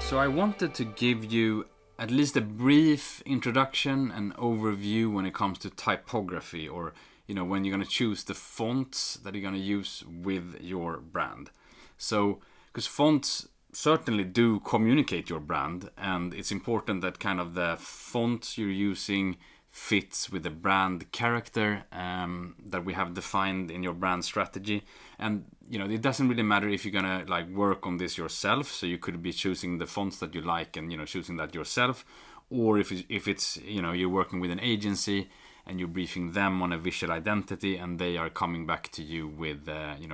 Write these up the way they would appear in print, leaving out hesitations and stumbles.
So I wanted to give you at least a brief introduction and overview when it comes to typography, or when you're going to choose the fonts that you're going to use with your brand. So because fonts certainly do communicate your brand, and it's important that kind of the font you're using fits with the brand character that we have defined in your brand strategy. And it doesn't really matter if you're gonna work on this yourself, so you could be choosing the fonts that you like and choosing that yourself, or if it's you're working with an agency and you're briefing them on a visual identity and they are coming back to you with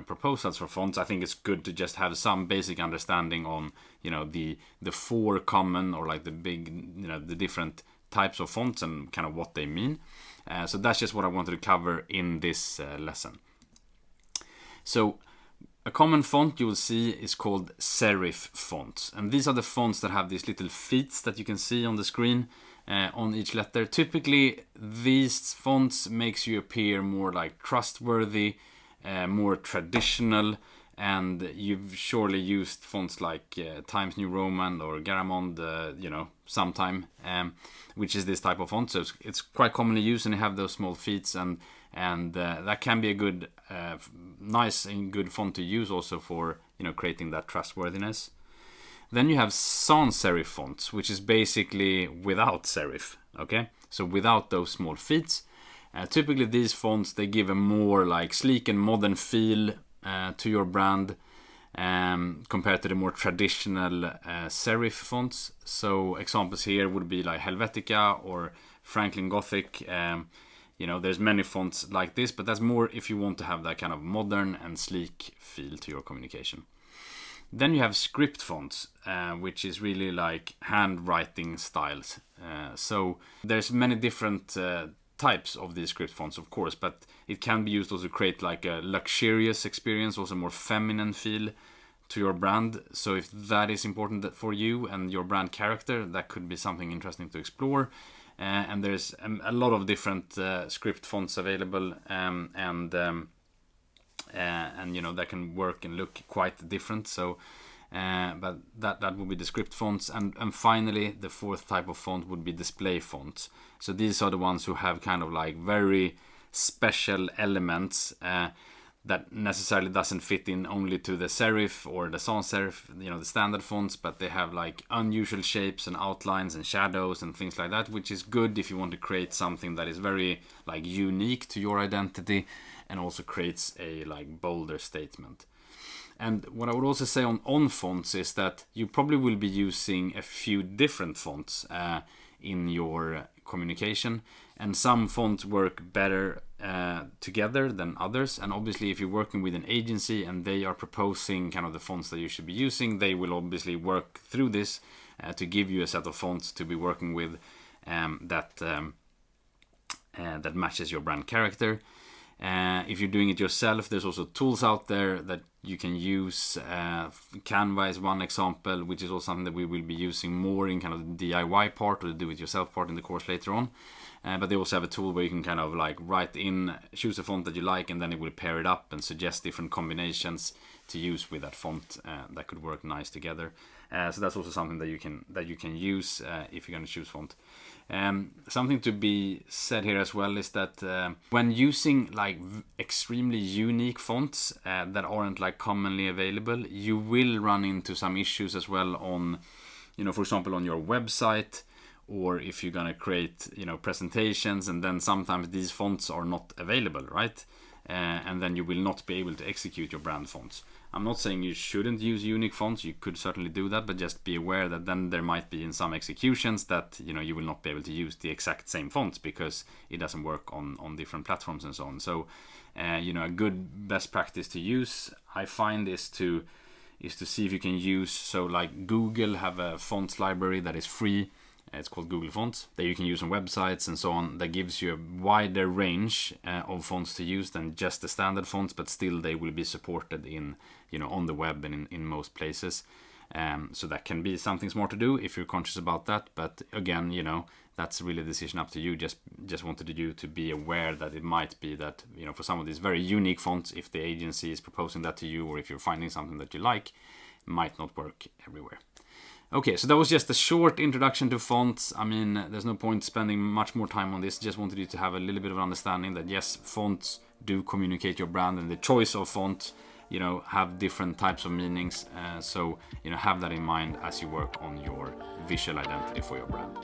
proposals for fonts. I think it's good to just have some basic understanding on the four common, or the big the different types of fonts and kind of what they mean. So that's just what I wanted to cover in this lesson. So a common font you will see is called serif fonts, and these are the fonts that have these little feet that you can see on the screen on each letter. Typically these fonts makes you appear more trustworthy, more traditional, and you've surely used fonts like Times New Roman or Garamond sometime, which is this type of font. So it's quite commonly used, and they have those small feet, and that can be a good nice and good font to use also for creating that trustworthiness. Then you have sans serif fonts, which is basically without serif, okay? So without those small feet. Typically these fonts, they give a more sleek and modern feel to your brand compared to the more traditional serif fonts. So examples here would be like Helvetica or Franklin Gothic. There's many fonts like this, but that's more if you want to have that kind of modern and sleek feel to your communication. Then you have script fonts, which is really like handwriting styles. So there's many different types of these script fonts, of course, but it can be used also to create a luxurious experience, also more feminine feel to your brand. So if that is important for you and your brand character, that could be something interesting to explore. And there's a lot of different script fonts available, and that can work and look quite different. So but that would be the script fonts. And finally, the fourth type of font would be display fonts. So these are the ones who have kind of very special elements that necessarily doesn't fit in only to the serif or the sans serif, the standard fonts, but they have unusual shapes and outlines and shadows and things like that, which is good if you want to create something that is very unique to your identity and also creates a bolder statement. And what I would also say on fonts is that you probably will be using a few different fonts in your communication, and some fonts work better together than others. And obviously if you're working with an agency and they are proposing kind of the fonts that you should be using, they will obviously work through this to give you a set of fonts to be working with that matches your brand character. If you're doing it yourself, there's also tools out there that you can use. Canva is one example, which is also something that we will be using more in kind of the DIY part or the do-it-yourself part in the course later on. But they also have a tool where you can kind of write in, choose a font that you like, and then it will pair it up and suggest different combinations to use with that font that could work nice together. So that's also something that you can use if you're going to choose font. Something to be said here as well is that when using extremely unique fonts that aren't commonly available, you will run into some issues as well on, for example, on your website, or if you're gonna create presentations, and then sometimes these fonts are not available, right? And then you will not be able to execute your brand fonts. I'm not saying you shouldn't use unique fonts, you could certainly do that, but just be aware that then there might be in some executions that you will not be able to use the exact same fonts because it doesn't work on different platforms and so on. So a good best practice to use, I find, is to see if you can use, so Google have a fonts library that is free. It's called Google Fonts, that you can use on websites and so on, that gives you a wider range of fonts to use than just the standard fonts, but still they will be supported in on the web and in most places. So that can be something smart to do if you're conscious about that. But again, that's really a decision up to you. Just wanted you to be aware that it might be that for some of these very unique fonts, if the agency is proposing that to you, or if you're finding something that you like, it might not work everywhere. Okay, so that was just a short introduction to fonts. I mean, there's no point spending much more time on this. Just wanted you to have a little bit of an understanding that yes, fonts do communicate your brand, and the choice of font, you know, have different types of meanings. So, you know, have that in mind as you work on your visual identity for your brand.